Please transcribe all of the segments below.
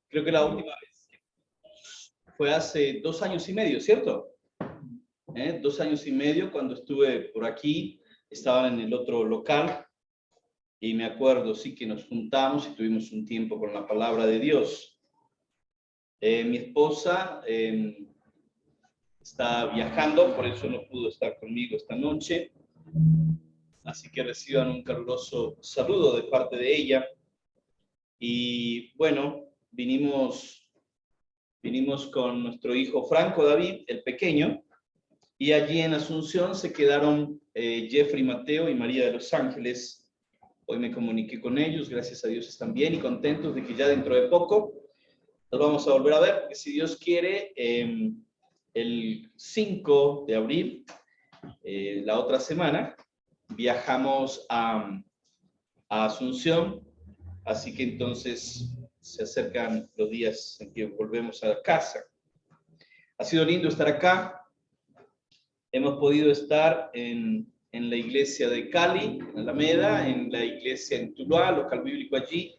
Creo que la última vez fue hace 2 años y medio, ¿cierto? 2 años y medio cuando estuve por aquí, estaba en el otro local y me acuerdo, sí, que nos juntamos y tuvimos un tiempo con la palabra de Dios. Mi esposa está viajando, por eso no pudo estar conmigo esta noche. Así que reciban un caluroso saludo de parte de ella. Y bueno, vinimos con nuestro hijo Franco David, el pequeño, y allí en Asunción se quedaron Jeffrey Mateo y María de los Ángeles. Hoy me comuniqué con ellos, gracias a Dios están bien y contentos de que ya dentro de poco nos vamos a volver a ver, porque si Dios quiere, el 5 de abril, la otra semana, viajamos a Asunción, así que entonces se acercan los días en que volvemos a casa. Ha sido lindo estar acá. Hemos podido estar en la iglesia de Cali, en Alameda, en la iglesia en Tuluá, local bíblico allí,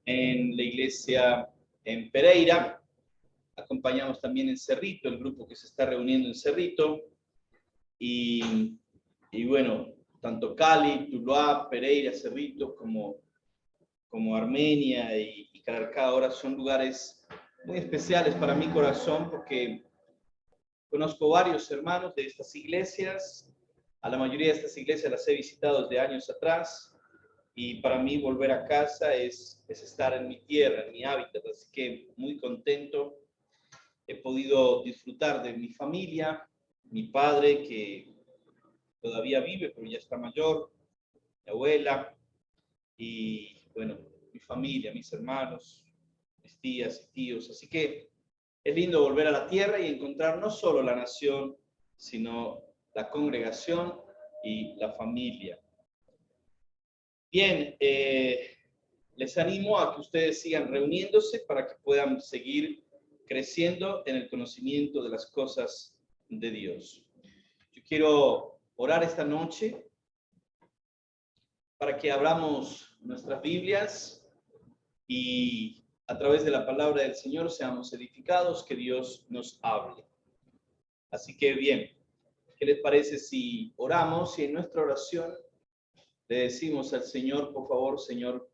en la iglesia en Pereira. Acompañamos también en Cerrito, el grupo que se está reuniendo en Cerrito. Y bueno, tanto Cali, Tuluá, Pereira, Cerrito, como Armenia y Calarcá ahora son lugares muy especiales para mi corazón porque conozco varios hermanos de estas iglesias. A la mayoría de estas iglesias las he visitado desde años atrás y para mí volver a casa es estar en mi tierra, en mi hábitat, así que muy contento. He podido disfrutar de mi familia, mi padre que todavía vive pero ya está mayor, mi abuela y bueno, mi familia, mis hermanos, mis tías y tíos. Así que es lindo volver a la tierra y encontrar no solo la nación, sino la congregación y la familia. Bien, les animo a que ustedes sigan reuniéndose para que puedan seguir creciendo en el conocimiento de las cosas de Dios. Yo quiero orar esta noche para que abramos nuestras Biblias y a través de la palabra del Señor seamos edificados, que Dios nos hable. Así que bien, ¿qué les parece si oramos y en nuestra oración le decimos al Señor, por favor, Señor,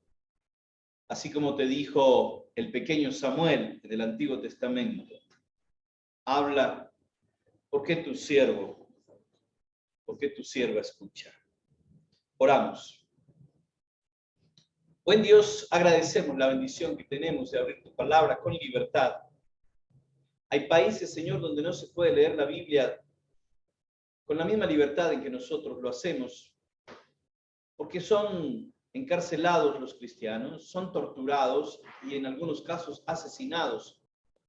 así como te dijo el pequeño Samuel en el Antiguo Testamento, habla, porque tu sierva escucha. Oramos. Buen Dios, agradecemos la bendición que tenemos de abrir tu palabra con libertad. Hay países, Señor, donde no se puede leer la Biblia con la misma libertad en que nosotros lo hacemos, porque son encarcelados los cristianos, son torturados y en algunos casos asesinados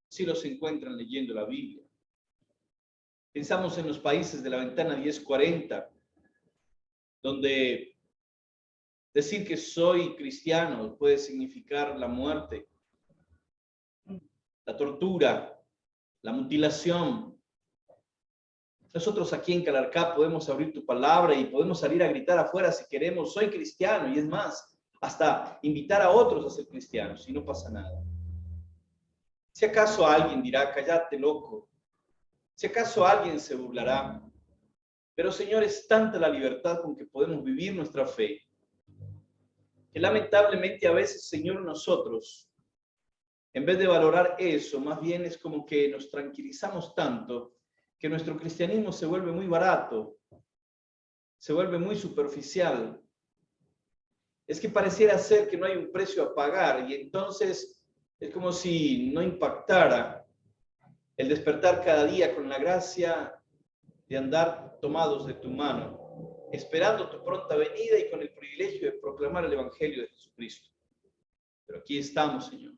si los encuentran leyendo la Biblia. Pensamos en los países de la ventana 1040, donde decir que soy cristiano puede significar la muerte, la tortura, la mutilación. Nosotros aquí en Calarcá podemos abrir tu palabra y podemos salir a gritar afuera si queremos, soy cristiano, y es más, hasta invitar a otros a ser cristianos y no pasa nada. Si acaso alguien dirá, cállate loco, si acaso alguien se burlará, pero Señor, es tanta la libertad con que podemos vivir nuestra fe, que lamentablemente a veces, Señor, nosotros, en vez de valorar eso, más bien es como que nos tranquilizamos tanto que nuestro cristianismo se vuelve muy barato, se vuelve muy superficial. Es que pareciera ser que no hay un precio a pagar y entonces es como si no impactara el despertar cada día con la gracia de andar tomados de tu mano, esperando tu pronta venida y con el privilegio de proclamar el Evangelio de Jesucristo. Pero aquí estamos, Señor,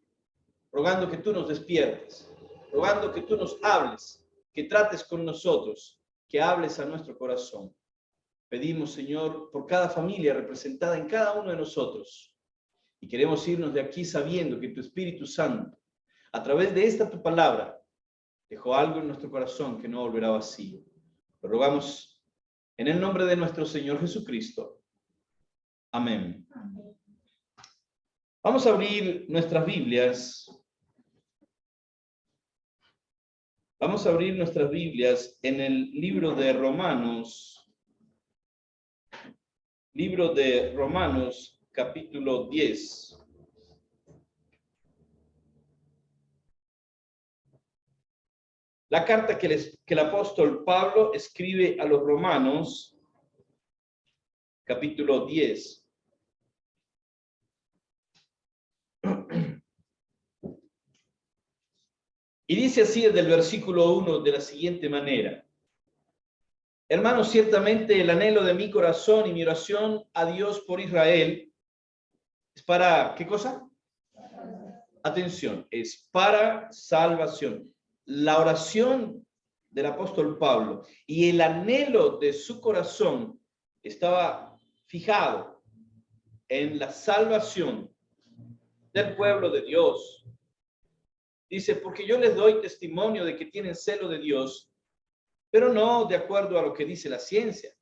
rogando que tú nos despiertes, rogando que tú nos hables, que trates con nosotros, que hables a nuestro corazón. Pedimos, Señor, por cada familia representada en cada uno de nosotros. Y queremos irnos de aquí sabiendo que tu Espíritu Santo, a través de esta tu palabra, dejó algo en nuestro corazón que no volverá vacío. Lo rogamos en el nombre de nuestro Señor Jesucristo. Amén. Vamos a abrir nuestras Biblias Vamos a abrir nuestras Biblias en el libro de Romanos. Libro de Romanos, capítulo 10. La carta que el apóstol Pablo escribe a los romanos, capítulo 10. Y dice así desde el versículo 1 de la siguiente manera. Hermanos, ciertamente el anhelo de mi corazón y mi oración a Dios por Israel es para, ¿qué cosa? Atención, es para salvación. La oración del apóstol Pablo y el anhelo de su corazón estaba fijado en la salvación del pueblo de Dios. Dice, porque yo les doy testimonio de que tienen celo de Dios, pero no de acuerdo a lo que dice la ciencia,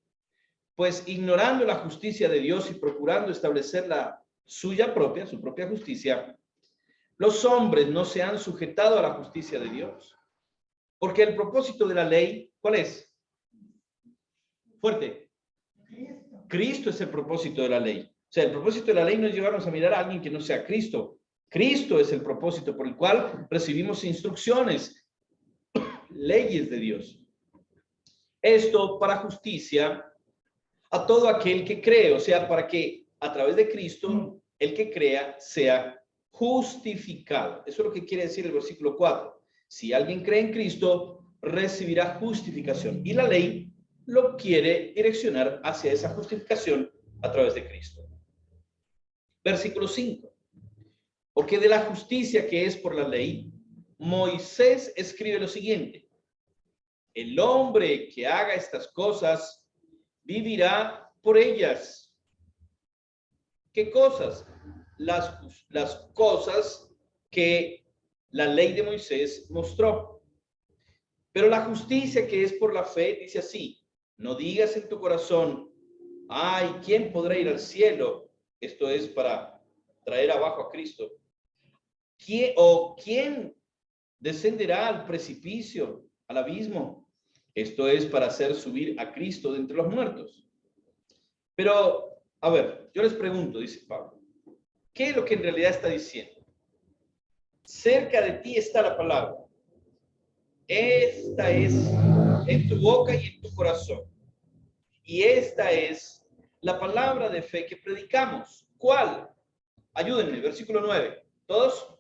pues ignorando la justicia de Dios y procurando establecer la suya propia, su propia justicia, los hombres no se han sujetado a la justicia de Dios. Porque el propósito de la ley, ¿cuál es? Fuerte. Cristo es el propósito de la ley. O sea, el propósito de la ley no es llevarnos a mirar a alguien que no sea Cristo. Cristo es el propósito por el cual recibimos instrucciones, leyes de Dios. Esto para justicia a todo aquel que cree, o sea, para que a través de Cristo el que crea sea justificado. Eso es lo que quiere decir el versículo 4. Si alguien cree en Cristo, recibirá justificación. Y la ley lo quiere direccionar hacia esa justificación a través de Cristo. Versículo 5. Porque de la justicia que es por la ley, Moisés escribe lo siguiente. El hombre que haga estas cosas vivirá por ellas. ¿Qué cosas? Las cosas que la ley de Moisés mostró. Pero la justicia que es por la fe dice así, no digas en tu corazón, ay, ¿quién podrá ir al cielo? Esto es para traer abajo a Cristo. ¿Quién descenderá al precipicio, al abismo? Esto es para hacer subir a Cristo de entre los muertos. Pero, a ver, yo les pregunto, dice Pablo, ¿qué es lo que en realidad está diciendo? Cerca de ti está la palabra. Esta es en tu boca y en tu corazón. Y esta es la palabra de fe que predicamos. ¿Cuál? Ayúdenme, versículo 9. ¿Todos?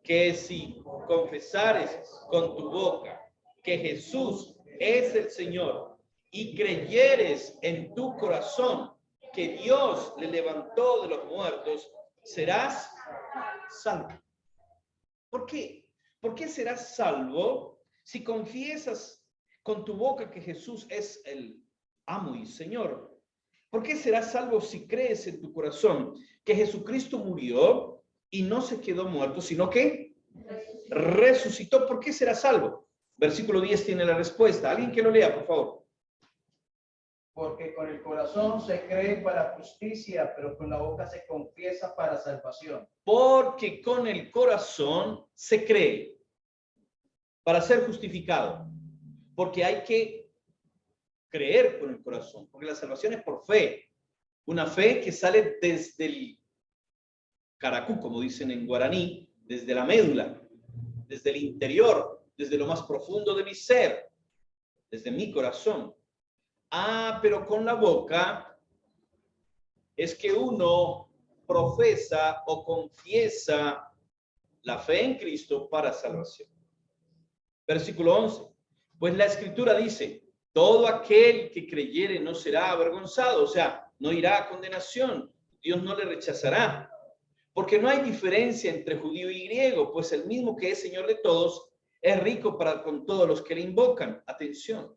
Que si confesares con tu boca que Jesús es el Señor y creyeres en tu corazón que Dios le levantó de los muertos, serás salvo. ¿Por qué? ¿Por qué serás salvo si confiesas con tu boca que Jesús es el amo y Señor? ¿Por qué serás salvo si crees en tu corazón que Jesucristo murió y no se quedó muerto, sino que resucitó? ¿Por qué serás salvo? Versículo 10 tiene la respuesta. Alguien que lo lea, por favor. Porque con el corazón se cree para justicia, pero con la boca se confiesa para salvación. Porque con el corazón se cree para ser justificado. Porque hay que creer con el corazón, porque la salvación es por fe. Una fe que sale desde el caracú, como dicen en guaraní, desde la médula, desde el interior, desde lo más profundo de mi ser, desde mi corazón. Pero con la boca es que uno profesa o confiesa la fe en Cristo para salvación. Versículo 11. Pues la Escritura dice, todo aquel que creyere no será avergonzado, o sea, no irá a condenación. Dios no le rechazará. Porque no hay diferencia entre judío y griego, pues el mismo que es Señor de todos es rico para con todos los que le invocan. Atención.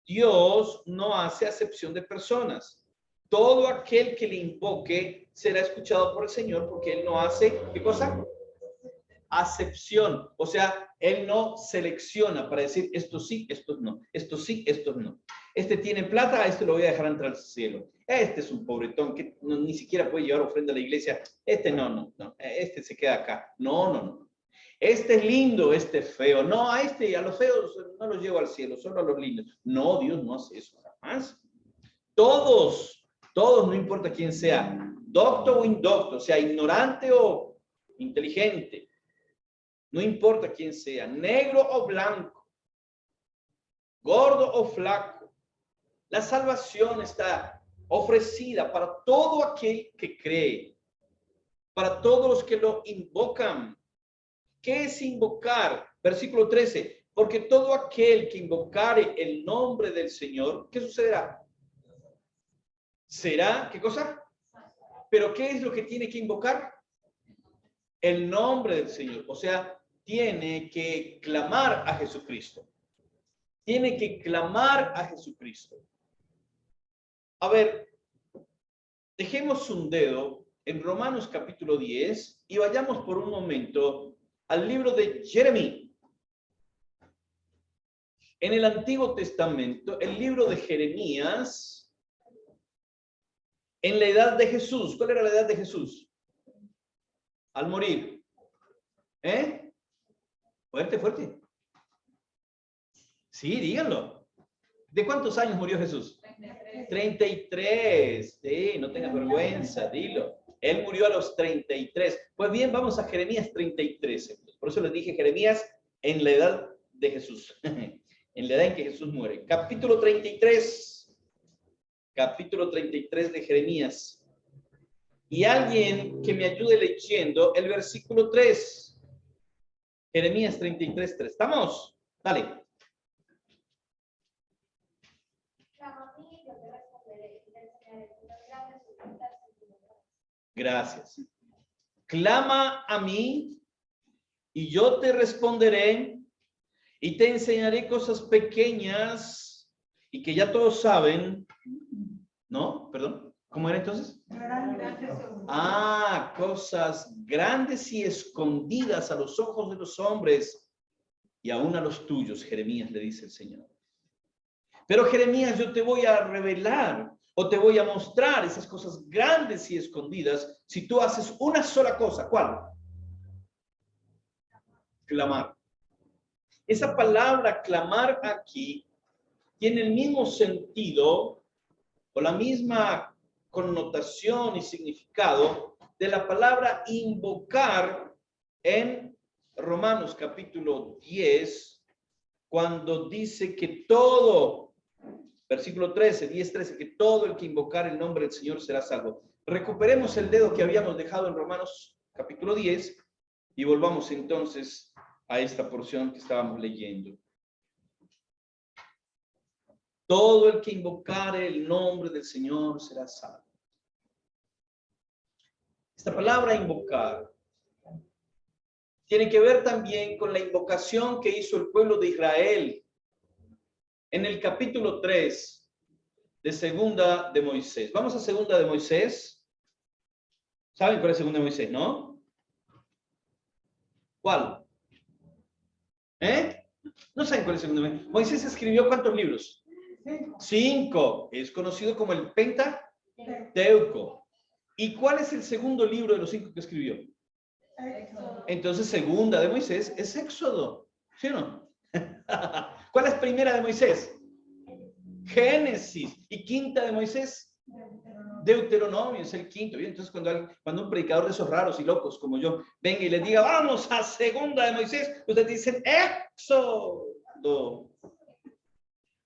Dios no hace acepción de personas. Todo aquel que le invoque será escuchado por el Señor porque Él no hace, ¿qué cosa? Acepción. O sea, Él no selecciona para decir esto sí, esto no. Esto sí, esto no. Este tiene plata, a este lo voy a dejar entrar al cielo. Este es un pobretón que ni siquiera puede llevar ofrenda a la iglesia. Este no. Este se queda acá. No. Este es lindo, este es feo. No, a los feos no los llevo al cielo, solo a los lindos. No, Dios no hace eso jamás. Todos, no importa quién sea, docto o indocto, sea ignorante o inteligente, no importa quién sea, negro o blanco, gordo o flaco, la salvación está ofrecida para todo aquel que cree, para todos los que lo invocan. ¿Qué es invocar? Versículo 13. Porque todo aquel que invocare el nombre del Señor, ¿qué sucederá? ¿Será? ¿Qué cosa? ¿Pero qué es lo que tiene que invocar? El nombre del Señor. O sea, tiene que clamar a Jesucristo. Tiene que clamar a Jesucristo. A ver, dejemos un dedo en Romanos capítulo 10 y vayamos por un momento al libro de Jeremías. En el Antiguo Testamento, el libro de Jeremías, en la edad de Jesús. ¿Cuál era la edad de Jesús? Al morir. Fuerte, fuerte. Sí, díganlo. ¿De cuántos años murió Jesús? 33. Sí, no tengas vergüenza, dilo. Él murió a los 33. Pues bien, vamos a Jeremías 33. Por eso les dije Jeremías en la edad de Jesús. En la edad en que Jesús muere. Capítulo 33. Capítulo 33 de Jeremías. Y alguien que me ayude leyendo el versículo 3. Jeremías 33, 3. ¿Estamos? Dale. Gracias. Clama a mí y yo te responderé y te enseñaré cosas pequeñas y que ya todos saben. ¿No? Perdón. ¿Cómo era entonces? Cosas grandes y escondidas a los ojos de los hombres y aún a los tuyos, Jeremías, le dice el Señor. Pero Jeremías, yo te voy a revelar o te voy a mostrar esas cosas grandes y escondidas si tú haces una sola cosa. ¿Cuál? Clamar. Esa palabra clamar aquí tiene el mismo sentido o la misma connotación y significado de la palabra invocar en Romanos capítulo 10, cuando dice que todo, versículo 13, 10, 13, que todo el que invocar el nombre del Señor será salvo. Recuperemos el dedo que habíamos dejado en Romanos capítulo 10 y volvamos entonces a esta porción que estábamos leyendo. Todo el que invocare el nombre del Señor será salvo. Esta palabra invocar tiene que ver también con la invocación que hizo el pueblo de Israel en el capítulo 3 de Segunda de Moisés. Vamos a Segunda de Moisés. ¿Saben cuál es Segunda de Moisés, no? ¿Cuál? ¿No saben cuál es Segunda de Moisés? Moisés escribió ¿cuántos libros? 5. Es conocido como el Pentateuco. ¿Y cuál es el segundo libro de los 5 que escribió? Éxodo. Entonces, Segunda de Moisés es Éxodo. ¿Sí o no? ¿Cuál es primera de Moisés? Génesis. ¿Y quinta de Moisés? Deuteronomio es el quinto. Y entonces, cuando un predicador de esos raros y locos como yo venga y les diga, vamos a Segunda de Moisés, ustedes dicen Éxodo.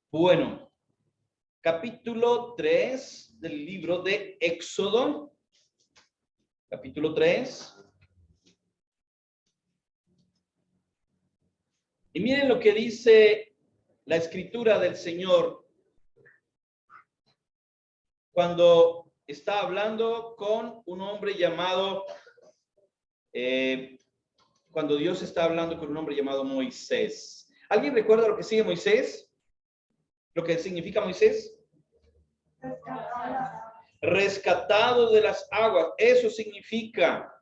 Bueno, capítulo 3 del libro de Éxodo. Capítulo 3. Y miren lo que dice la escritura del Señor cuando está hablando con un hombre llamado, cuando Dios está hablando con un hombre llamado Moisés. ¿Alguien recuerda lo que sigue Moisés? ¿Lo que significa Moisés? Rescatado de las aguas. Eso significa.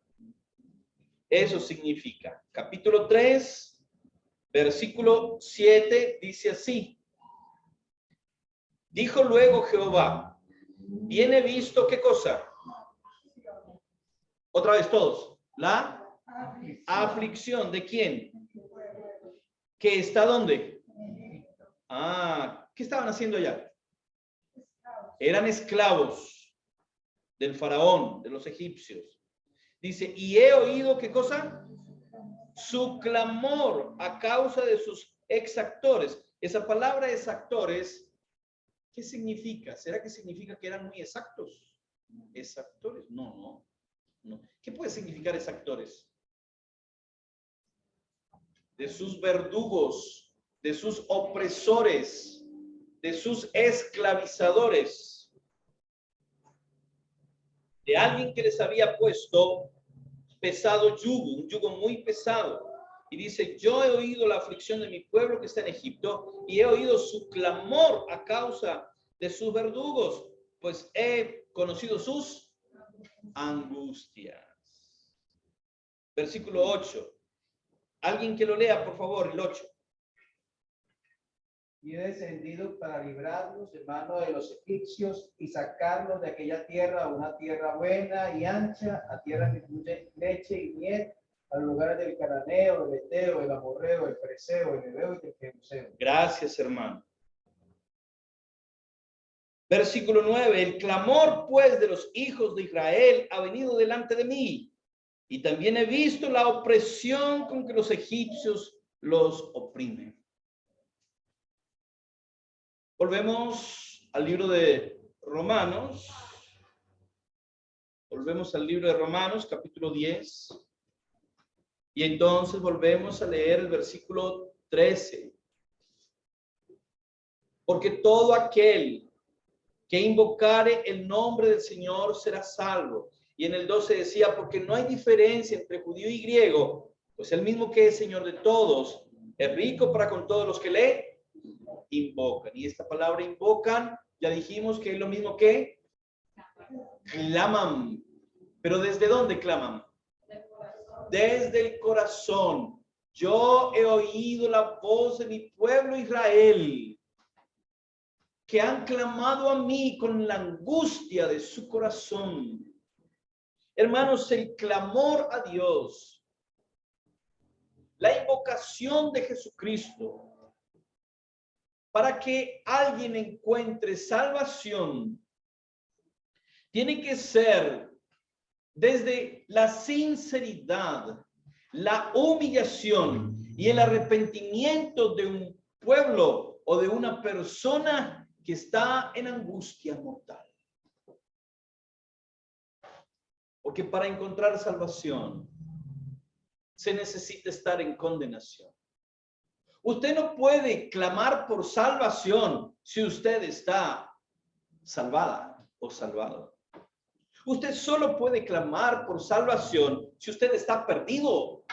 Capítulo 3, versículo 7, dice así. Dijo luego Jehová, bien he visto, ¿qué cosa? Otra vez todos. La Aflicción. ¿De quién? ¿Que está dónde? ¿Qué estaban haciendo allá? Eran esclavos del faraón, de los egipcios. Dice, y he oído, ¿qué cosa? Su clamor a causa de sus exactores. Esa palabra exactores, ¿qué significa? ¿Será que significa que eran muy exactos? ¿Exactores? No. ¿Qué puede significar exactores? De sus verdugos, de sus opresores, de sus esclavizadores, de alguien que les había puesto pesado yugo, un yugo muy pesado. Y dice, yo he oído la aflicción de mi pueblo que está en Egipto y he oído su clamor a causa de sus verdugos, pues he conocido sus angustias. Versículo 8. Alguien que lo lea, por favor, el 8. Y he descendido para librarlos de mano de los egipcios y sacarlos de aquella tierra a una tierra buena y ancha, a tierra que fluye leche y miel, a los lugares del cananeo, del eteo, del amorreo, del fereceo, del heveo y del jebuseo. Gracias, hermano. Versículo 9. El clamor, pues, de los hijos de Israel ha venido delante de mí, y también he visto la opresión con que los egipcios los oprimen. Volvemos al libro de Romanos. Volvemos al libro de Romanos, capítulo 10. Y entonces volvemos a leer el versículo 13. Porque todo aquel que invocare el nombre del Señor será salvo. Y en el 12 decía, porque no hay diferencia entre judío y griego, pues el mismo que es Señor de todos, es rico para con todos los que le invocan. Y esta palabra invocan, ya dijimos que es lo mismo que claman. Pero ¿desde dónde claman? Desde el corazón. Yo he oído la voz de mi pueblo Israel, que han clamado a mí con la angustia de su corazón. Hermanos, el clamor a Dios, la invocación de Jesucristo, para que alguien encuentre salvación, tiene que ser desde la sinceridad, la humillación y el arrepentimiento de un pueblo o de una persona que está en angustia mortal. Porque para encontrar salvación se necesita estar en condenación. Usted no puede clamar por salvación si usted está salvada o salvado. Usted solo puede clamar por salvación si usted está perdido.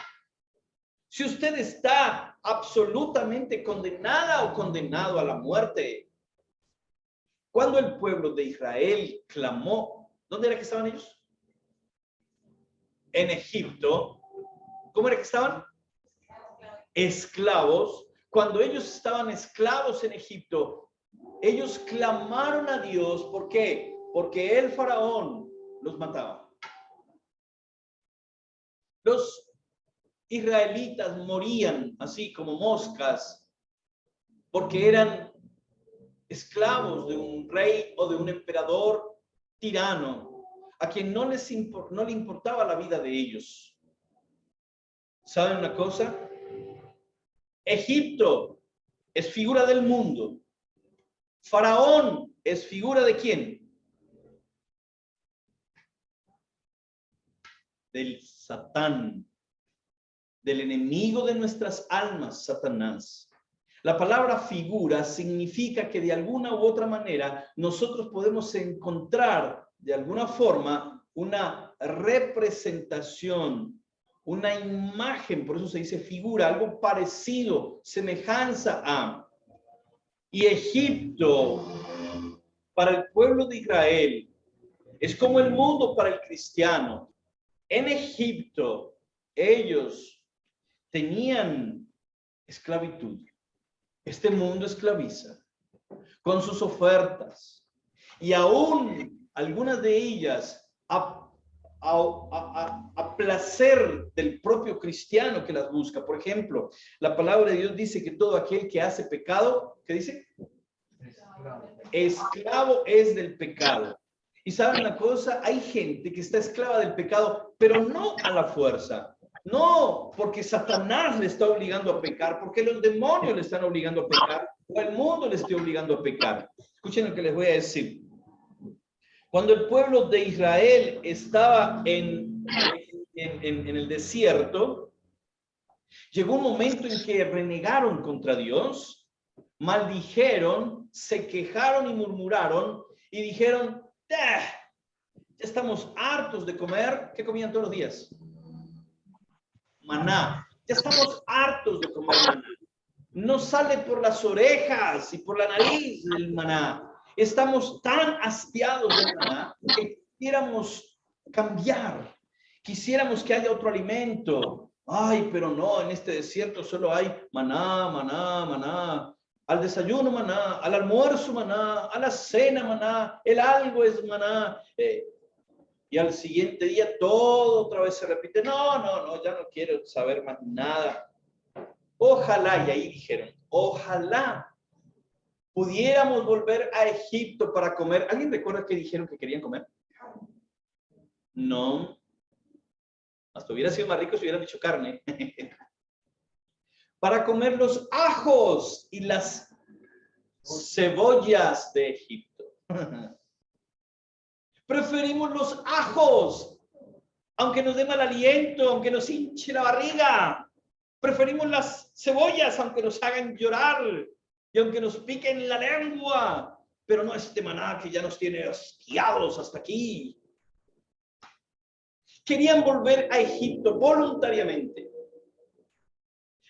Si usted está absolutamente condenada o condenado a la muerte. Cuando el pueblo de Israel clamó, ¿dónde era que estaban ellos? En Egipto. ¿Cómo era que estaban? Esclavos. Cuando ellos estaban esclavos en Egipto, ellos clamaron a Dios. ¿Por qué? Porque el faraón los mataba. Los israelitas morían así como moscas porque eran esclavos de un rey o de un emperador tirano a quien no le importaba la vida de ellos. ¿Saben una cosa? Egipto es figura del mundo. Faraón es figura de quién? Del Satán, del enemigo de nuestras almas, Satanás. La palabra figura significa que de alguna u otra manera nosotros podemos encontrar de alguna forma una representación, una imagen, por eso se dice figura, algo parecido, semejanza a. Y Egipto para el pueblo de Israel es como el mundo para el cristiano. En Egipto ellos tenían esclavitud. Este mundo esclaviza con sus ofertas y aún algunas de ellas a placer del propio cristiano que las busca. Por ejemplo, la palabra de Dios dice que todo aquel que hace pecado, ¿qué dice? Esclavo es del pecado. Y saben una cosa, hay gente que está esclava del pecado, pero no a la fuerza. No porque Satanás le está obligando a pecar, porque los demonios le están obligando a pecar, o el mundo le esté obligando a pecar. Escuchen lo que les voy a decir. Cuando el pueblo de Israel estaba en el desierto, llegó un momento en que renegaron contra Dios, maldijeron, se quejaron y murmuraron y dijeron, ya estamos hartos de comer. ¿Qué comían todos los días? Maná. Ya estamos hartos de comer maná. No sale por las orejas y por la nariz el maná. Estamos tan hastiados del maná que quisiéramos cambiar. Quisiéramos que haya otro alimento. Ay, pero no, en este desierto solo hay maná, maná, maná. Al desayuno maná, al almuerzo maná, a la cena maná, el algo es maná. Y al siguiente día todo otra vez se repite. No, no, no, ya no quiero saber más nada. Ojalá, y ahí dijeron, ojalá pudiéramos volver a Egipto para comer. ¿Alguien recuerda qué dijeron que querían comer? No. Hasta hubiera sido más rico si hubieran dicho carne. Para comer los ajos y las cebollas de Egipto. Preferimos los ajos, aunque nos dé mal aliento, aunque nos hinche la barriga. Preferimos las cebollas, aunque nos hagan llorar y aunque nos piquen la lengua. Pero no este maná que ya nos tiene asqueados hasta aquí. Querían volver a Egipto voluntariamente.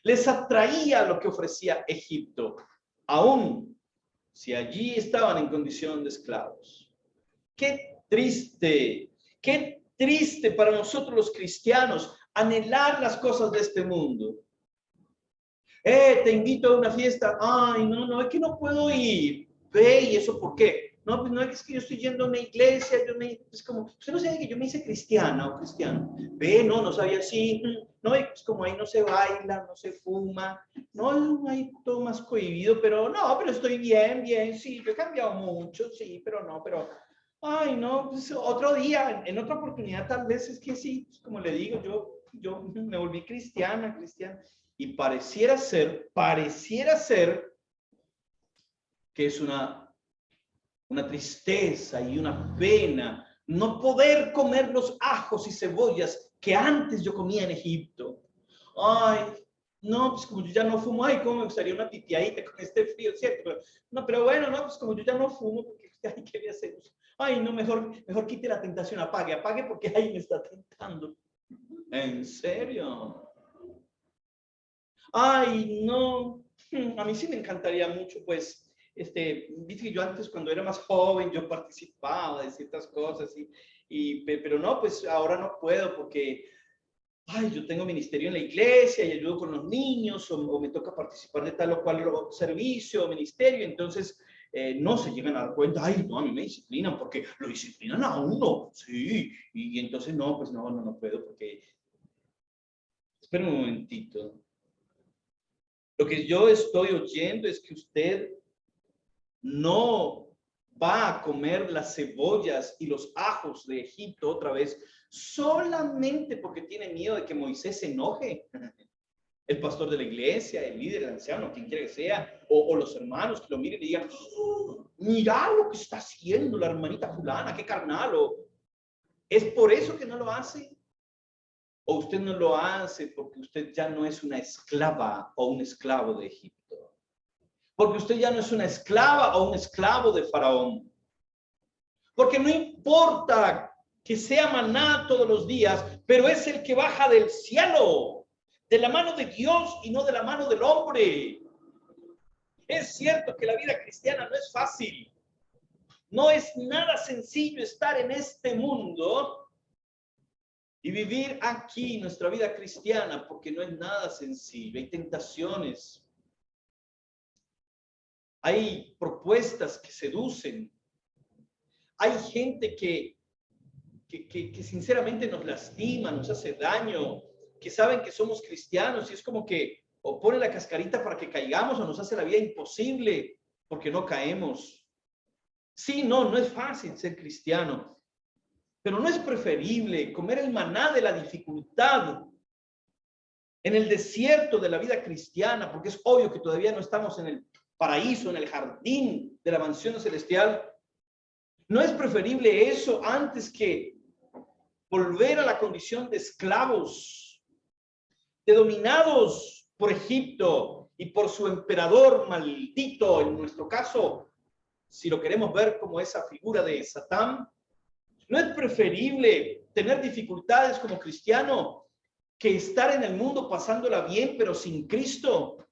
Les atraía lo que ofrecía Egipto, aún si allí estaban en condición de esclavos. Qué triste para nosotros los cristianos anhelar las cosas de este mundo. Te invito a una fiesta. Ay, no, no, es que no puedo ir. Ve, ¿y eso por qué? No, pues no es que yo estoy yendo a una iglesia, es como, usted no sabe que yo me hice cristiana o cristiano. Ve, no, no sabía así. No, es como ahí no se baila, no se fuma, no hay todo más cohibido, pero no, pero estoy bien, bien, sí, yo he cambiado mucho, sí, pero no, pero, ay, no, pues otro día, en otra oportunidad tal vez es que sí, pues como le digo, yo me volví cristiana. Y pareciera ser que es una tristeza y una pena no poder comer los ajos y cebollas que antes yo comía en Egipto. Ay, no, pues como yo ya no fumo, ay, cómo me gustaría una pipiadita con este frío, ¿cierto? No, pero bueno, no, pues como yo ya no fumo, porque, ay, ¿qué voy a hacer? Ay, no, mejor quite la tentación, apague porque ahí me está tentando. ¿En serio? Ay, no, a mí sí me encantaría mucho, pues, viste que yo antes cuando era más joven, yo participaba de ciertas cosas, pero no, pues ahora no puedo porque, ay, yo tengo ministerio en la iglesia y ayudo con los niños, o me toca participar de tal o cual servicio o ministerio, entonces no se llegan a dar cuenta, ay, no, a mí me disciplinan porque lo disciplinan a uno, sí, y entonces no, pues no puedo porque, espera un momentito. Lo que yo estoy oyendo es que usted no va a comer las cebollas y los ajos de Egipto otra vez solamente porque tiene miedo de que Moisés se enoje. El pastor de la iglesia, el líder, el anciano, quien quiera que sea, o los hermanos que lo miren y digan, oh, mira lo que está haciendo la hermanita fulana, qué carnal. ¿Es por eso que no lo hace? ¿O usted no lo hace porque usted ya no es una esclava o un esclavo de Egipto? Porque usted ya no es una esclava o un esclavo de Faraón. Porque no importa que sea maná todos los días, pero es el que baja del cielo, de la mano de Dios y no de la mano del hombre. Es cierto que la vida cristiana no es fácil. No es nada sencillo estar en este mundo y vivir aquí nuestra vida cristiana, porque no es nada sencillo. Hay tentaciones. Hay propuestas que seducen. Hay gente que que sinceramente nos lastima, nos hace daño, que saben que somos cristianos y es como que o pone la cascarita para que caigamos o nos hace la vida imposible porque no caemos. Sí, no es fácil ser cristiano, pero no es preferible comer el maná de la dificultad en el desierto de la vida cristiana, porque es obvio que todavía no estamos en el paraíso, en el jardín de la mansión celestial. ¿No es preferible eso antes que volver a la condición de esclavos, de dominados por Egipto y por su emperador maldito, en nuestro caso, si lo queremos ver como esa figura de Satán? ¿No es preferible tener dificultades como cristiano que estar en el mundo pasándola bien, pero sin Cristo?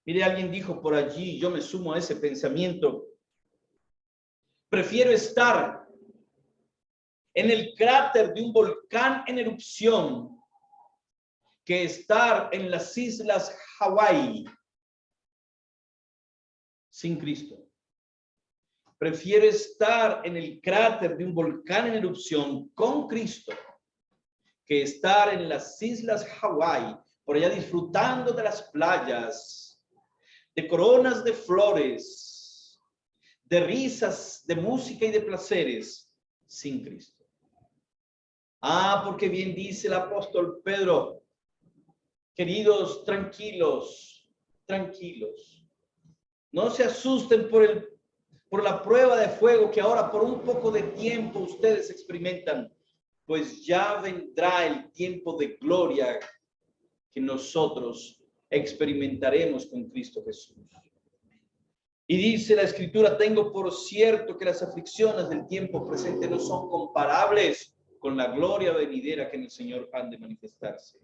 Mire, alguien dijo por allí, yo me sumo a ese pensamiento, prefiero estar en el cráter de un volcán en erupción que estar en las islas Hawái sin Cristo. Prefiero estar en el cráter de un volcán en erupción con Cristo que estar en las islas Hawái, por allá disfrutando de las playas, de coronas de flores, de risas, de música y de placeres, sin Cristo. Ah, porque bien dice el apóstol Pedro, queridos, tranquilos, tranquilos. No se asusten por la prueba de fuego que ahora por un poco de tiempo ustedes experimentan, pues ya vendrá el tiempo de gloria que nosotros experimentaremos con Cristo Jesús. Y dice la Escritura, tengo por cierto que las aflicciones del tiempo presente no son comparables con la gloria venidera que en el Señor han de manifestarse.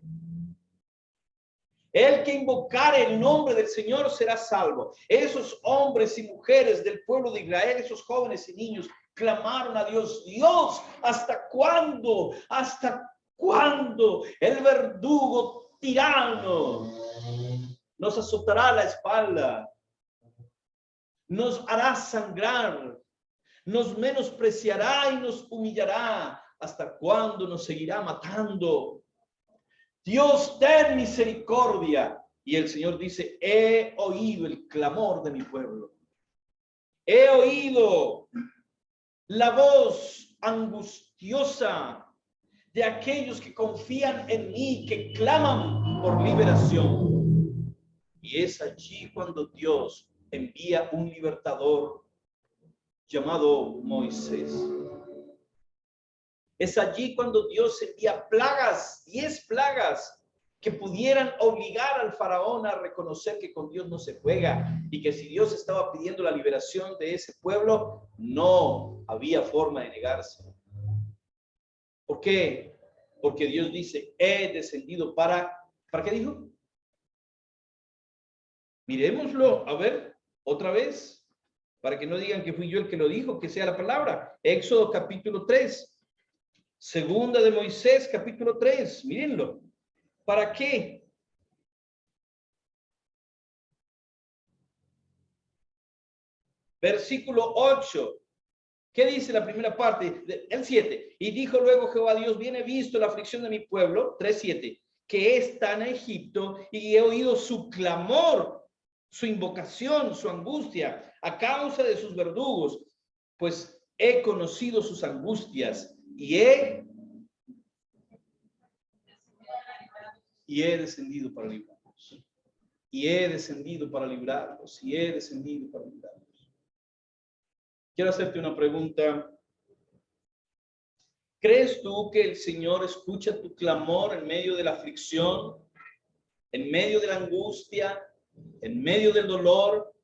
El que invocare el nombre del Señor será salvo. Esos hombres y mujeres del pueblo de Israel, esos jóvenes y niños, clamaron a Dios, Dios, ¿hasta cuándo? ¿Hasta cuándo el verdugo tirano nos azotará la espalda? Nos hará sangrar, nos menospreciará y nos humillará. ¿Hasta cuándo nos seguirá matando? Dios, ten misericordia. Y el Señor dice, he oído el clamor de mi pueblo. He oído la voz angustiosa de aquellos que confían en mí, que claman por liberación. Y es allí cuando Dios envía un libertador llamado Moisés. Es allí cuando Dios envía plagas, 10 plagas, que pudieran obligar al faraón a reconocer que con Dios no se juega y que si Dios estaba pidiendo la liberación de ese pueblo, no había forma de negarse. ¿Por qué? Porque Dios dice, he descendido ¿para qué dijo? Miremoslo, a ver, otra vez, para que no digan que fui yo el que lo dijo, que sea la palabra. Éxodo capítulo 3. Segunda de Moisés, capítulo 3, mírenlo. ¿Para qué? Versículo 8. ¿Qué dice la primera parte? El 7. Y dijo luego Jehová Dios, bien he visto la aflicción de mi pueblo, 3:7, que está en Egipto, y he oído su clamor, su invocación, su angustia, a causa de sus verdugos, pues he conocido sus angustias, y he descendido para librarlos. Y he descendido para librarlos. Y he descendido para librarlos. Quiero hacerte una pregunta. ¿Crees tú que el Señor escucha tu clamor en medio de la aflicción, en medio de la angustia, en medio del dolor,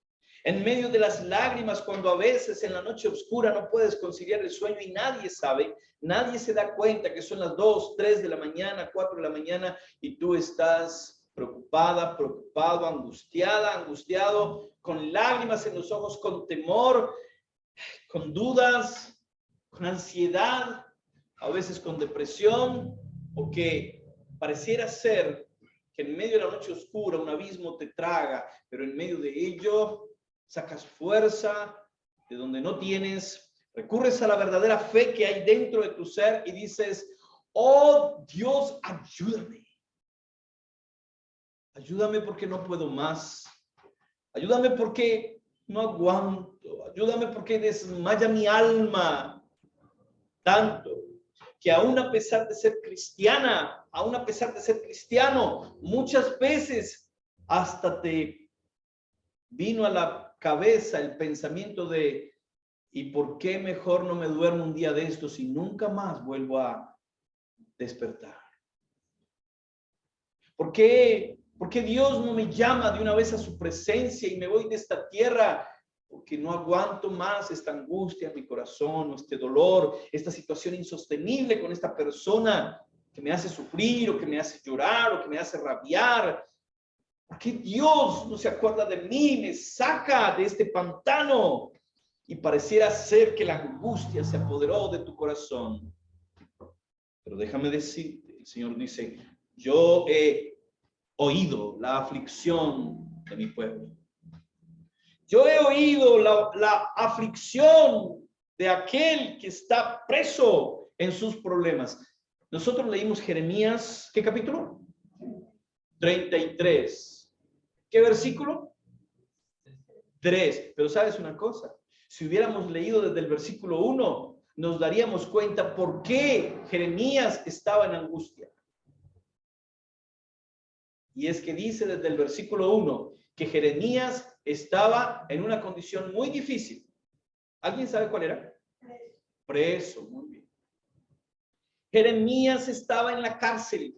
en medio de las lágrimas, cuando a veces en la noche oscura no puedes conciliar el sueño y nadie sabe, nadie se da cuenta que son las 2, 3 de la mañana, 4 de la mañana y tú estás preocupada, preocupado, angustiada, angustiado, con lágrimas en los ojos, con temor, con dudas, con ansiedad, a veces con depresión, o que pareciera ser que en medio de la noche oscura un abismo te traga, pero en medio de ello sacas fuerza de donde no tienes, Recurres a la verdadera fe que hay dentro de tu ser y dices, oh Dios, ayúdame. Ayúdame porque no puedo más. Ayúdame porque no aguanto. Ayúdame porque desmaya mi alma. Tanto que aún a pesar de ser cristiana, aún a pesar de ser cristiano, muchas veces hasta te vino a la cabeza el pensamiento de, ¿y por qué mejor no me duermo un día de estos y nunca más vuelvo a despertar? ¿Por qué Dios no me llama de una vez a su presencia y me voy de esta tierra? Porque no aguanto más esta angustia en mi corazón, o este dolor, esta situación insostenible con esta persona que me hace sufrir, o que me hace llorar, o que me hace rabiar. ¿Por qué Dios no se acuerda de mí, me saca de este pantano? Y pareciera ser que la angustia se apoderó de tu corazón. Pero déjame decirte, el Señor dice, yo he oído la aflicción de mi pueblo. Yo he oído la aflicción de aquel que está preso en sus problemas. Nosotros leímos Jeremías, ¿qué capítulo? 33. ¿Qué versículo? 3. Pero sabes una cosa, si hubiéramos leído desde el versículo 1, nos daríamos cuenta por qué Jeremías estaba en angustia. Y es que dice desde el versículo 1 que Jeremías estaba en una condición muy difícil. ¿Alguien sabe cuál era? Preso, muy bien. Jeremías estaba en la cárcel.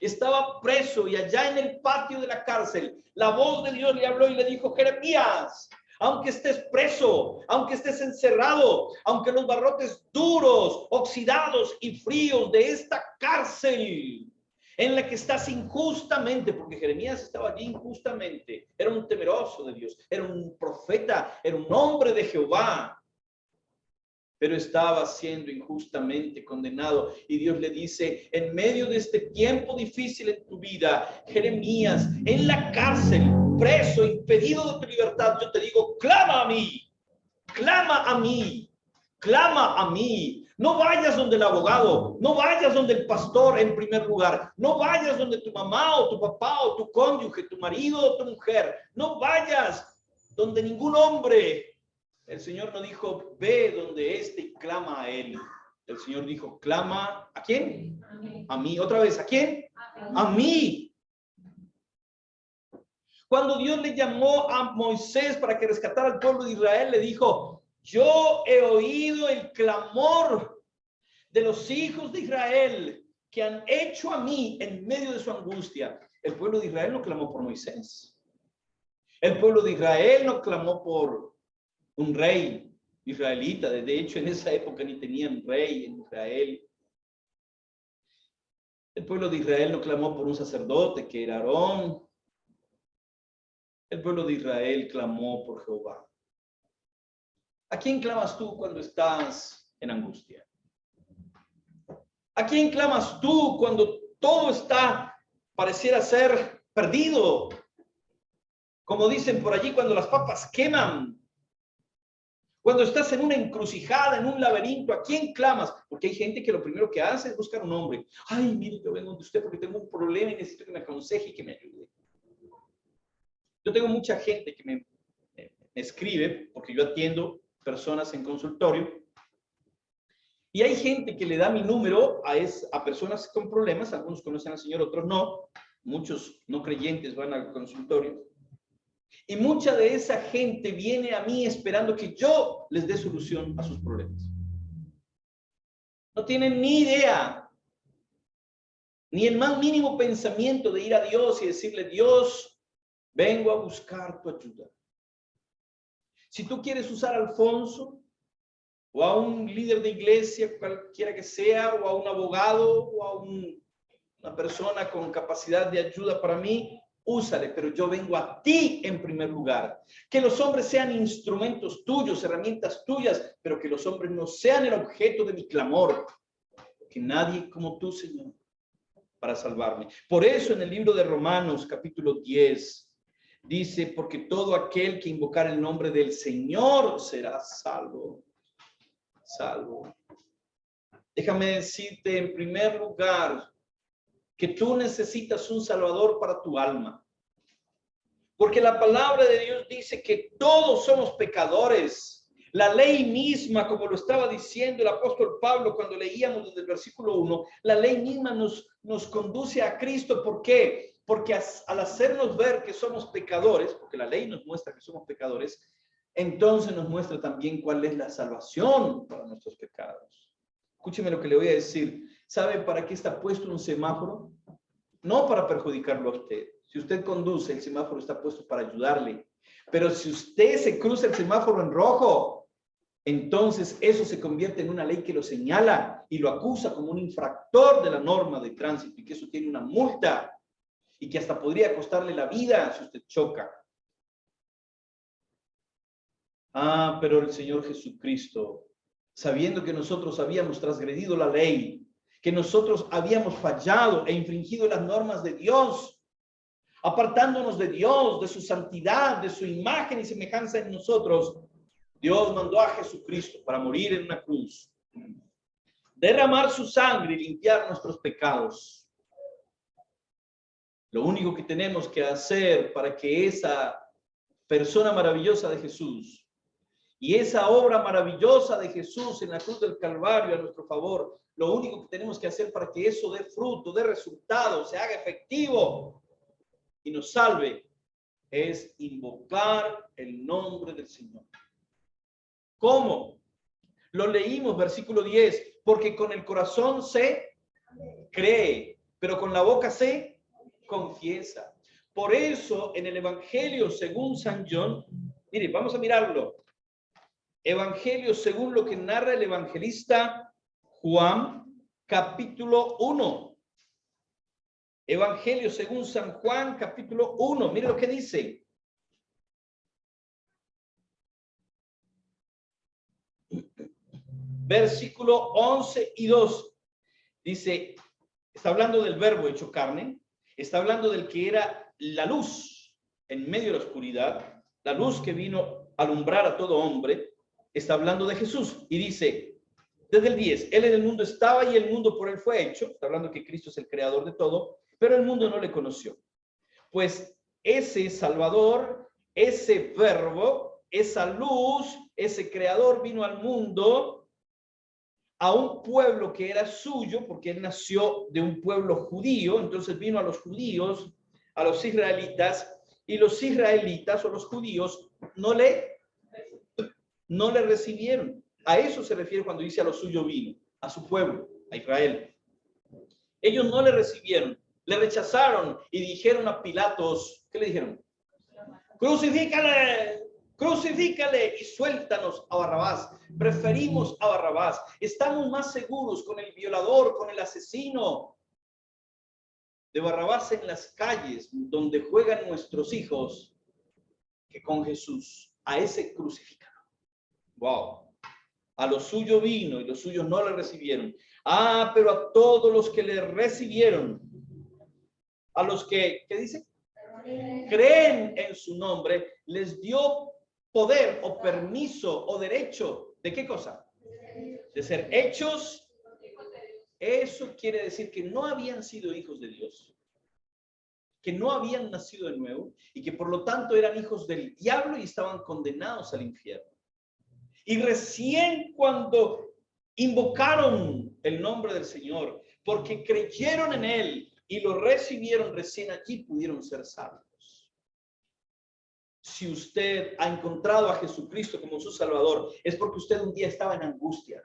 Estaba preso y allá en el patio de la cárcel, la voz de Dios le habló y le dijo, Jeremías, aunque estés preso, aunque estés encerrado, aunque los barrotes duros, oxidados y fríos de esta cárcel en la que estás injustamente, porque Jeremías estaba allí injustamente, era un temeroso de Dios, era un profeta, era un hombre de Jehová, pero estaba siendo injustamente condenado. Y Dios le dice, en medio de este tiempo difícil en tu vida, Jeremías, en la cárcel, preso, impedido de tu libertad, yo te digo, clama a mí, clama a mí, clama a mí. No vayas donde el abogado, no vayas donde el pastor en primer lugar, no vayas donde tu mamá o tu papá o tu cónyuge, tu marido o tu mujer, no vayas donde ningún hombre. El Señor no dijo, ve donde éste y clama a él. El Señor dijo, clama, ¿a quién? A mí. Otra vez, ¿a quién? A mí. Cuando Dios le llamó a Moisés para que rescatara al pueblo de Israel, le dijo, yo he oído el clamor de los hijos de Israel que han hecho a mí en medio de su angustia. El pueblo de Israel no clamó por Moisés. El pueblo de Israel no clamó por un rey israelita. De hecho, en esa época ni tenían rey en Israel. El pueblo de Israel no clamó por un sacerdote que era Aarón. El pueblo de Israel clamó por Jehová. ¿A quién clamas tú cuando estás en angustia? ¿A quién clamas tú cuando todo pareciera ser perdido? Como dicen por allí, cuando las papas queman. Cuando estás en una encrucijada, en un laberinto, ¿a quién clamas? Porque hay gente que lo primero que hace es buscar un hombre. Ay, mire, yo vengo de usted porque tengo un problema y necesito que me aconseje y que me ayude. Yo tengo mucha gente que me escribe, porque yo atiendo personas en consultorio, y hay gente que le da mi número a personas con problemas. Algunos conocen al Señor, otros no. Muchos no creyentes van al consultorio. Y mucha de esa gente viene a mí esperando que yo les dé solución a sus problemas. No tienen ni idea, ni el más mínimo pensamiento de ir a Dios y decirle, Dios, vengo a buscar tu ayuda. Si tú quieres usar a Alfonso, o a un líder de iglesia, cualquiera que sea, o a un abogado, o a una persona con capacidad de ayuda para mí, úsale, pero yo vengo a ti en primer lugar. Que los hombres sean instrumentos tuyos, herramientas tuyas, pero que los hombres no sean el objeto de mi clamor. Que nadie como tú, Señor, para salvarme. Por eso en el libro de Romanos, capítulo 10, dice, porque todo aquel que invocar el nombre del Señor será salvo. salvo. Déjame decirte en primer lugar que tú necesitas un Salvador para tu alma. Porque la palabra de Dios dice que todos somos pecadores. La ley misma, como lo estaba diciendo el apóstol Pablo cuando leíamos desde el versículo 1, la ley misma nos conduce a Cristo. ¿Por qué? Porque al hacernos ver que somos pecadores, porque la ley nos muestra que somos pecadores, entonces nos muestra también cuál es la salvación para nuestros pecados. Escúcheme lo que le voy a decir. ¿Sabe para qué está puesto un semáforo? No para perjudicarlo a usted. Si usted conduce, el semáforo está puesto para ayudarle. Pero si usted se cruza el semáforo en rojo, entonces eso se convierte en una ley que lo señala y lo acusa como un infractor de la norma de tránsito y que eso tiene una multa y que hasta podría costarle la vida si usted choca. Ah, pero el Señor Jesucristo, sabiendo que nosotros habíamos transgredido la ley, que nosotros habíamos fallado e infringido las normas de Dios, apartándonos de Dios, de su santidad, de su imagen y semejanza en nosotros, Dios mandó a Jesucristo para morir en una cruz, derramar su sangre y limpiar nuestros pecados. Lo único que tenemos que hacer para que esa persona maravillosa de Jesús y esa obra maravillosa de Jesús en la cruz del Calvario a nuestro favor, lo único que tenemos que hacer para que eso dé fruto, dé resultado, se haga efectivo y nos salve, es invocar el nombre del Señor. ¿Cómo? Lo leímos, versículo 10, porque con el corazón se cree, pero con la boca se confiesa. Por eso, en el Evangelio según San John, mire, vamos a mirarlo. Evangelio según lo que narra el evangelista Juan, capítulo 1. Evangelio según San Juan, capítulo 1. Mire lo que dice. Versículo 11 y 2. Dice, está hablando del verbo hecho carne, está hablando del que era la luz en medio de la oscuridad, la luz que vino a alumbrar a todo hombre, está hablando de Jesús y dice, desde el 10, Él en el mundo estaba y el mundo por Él fue hecho, está hablando que Cristo es el creador de todo, pero el mundo no le conoció. Pues ese Salvador, ese verbo, esa luz, ese creador vino al mundo a un pueblo que era suyo, porque él nació de un pueblo judío, entonces vino a los judíos, a los israelitas, y los israelitas o los judíos no le recibieron. A eso se refiere cuando dice a lo suyo vino, a su pueblo, a Israel. Ellos no le recibieron, le rechazaron y dijeron a Pilatos, ¿qué le dijeron? Crucifícale, crucifícale y suéltanos a Barrabás. Preferimos a Barrabás. Estamos más seguros con el violador, con el asesino de Barrabás en las calles donde juegan nuestros hijos que con Jesús. A ese crucifícalo. Wow. A lo suyo vino y los suyos no le recibieron. Ah, pero a todos los que le recibieron, a los que, ¿qué dice? Creen en su nombre, les dio poder o permiso o derecho. ¿De qué cosa? De ser hechos. Eso quiere decir que no habían sido hijos de Dios, que no habían nacido de nuevo y que por lo tanto eran hijos del diablo y estaban condenados al infierno. Y recién cuando invocaron el nombre del Señor, porque creyeron en Él y lo recibieron, recién allí pudieron ser salvos. Si usted ha encontrado a Jesucristo como su Salvador, es porque usted un día estaba en angustia.